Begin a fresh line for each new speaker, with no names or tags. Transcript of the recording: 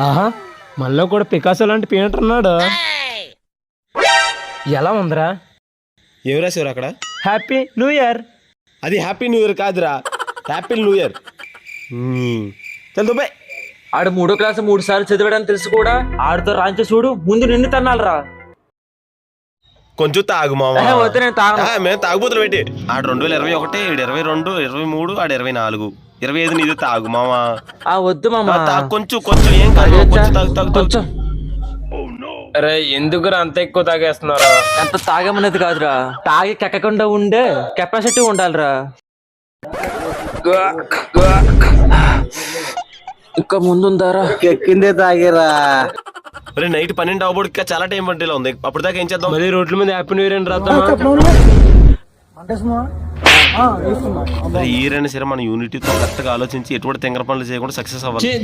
ఆహా, మనలో కూడా పికాసో లాంటి పెయింటర్ ఉన్నాడు. ఎలా ఉందిరా?
ఏం రాసేవారు అక్కడ?
Happy new year.
అది హ్యాపీ న్యూ ఇయర్ కాదురా, హ్యాపీ న్యూ ఇయర్. చల్ దుబాయ్.
ఆడు 3వ క్లాస్ 3 సార్లు చదివాడని తెలుసు కూడా ఆడితో రాంచే చూడు, ముందు నిన్ను తన్నాలరా.
కొంచెం తాగు మామ.
వద్దు, నేను తాగను.
మేము తాగుబోతులు పెట్టి ఆడు 2021, 22, 23, ఆడు 24, 25 నీది తాగు మామ.
వద్దు మామ,
కొంచెం కొంచెం ఏం కాదు, కొంచెం తాగు తాగు
కొంచెం.
అరే ఎందుకురా అంత ఎక్కువ తాగేస్తున్నారు?
ఎంత తాగమనేది కాదురా, తాగి కెక్కకుండా ఉండే కెపాసిటీ ఉండాలిరా. ఇంకా ముందుందారా?
ఎక్కిందే తాగిరా.
నైట్ 12 అవ్వబోడికి చాలా టైం పట్టేలా ఉంది. అప్పుడు దాకా ఏం చేద్దాం?
మరి రోడ్ల మీద హ్యాపీ న్యూ ఇయర్ అని రాద్దామా?
ఈ రైనా సరే మన యూనిటీతో కరెక్ట్గా ఆలోచించి ఎటువంటి తెంగర పనులు చేయకుండా సక్సెస్ అవ్వాలి.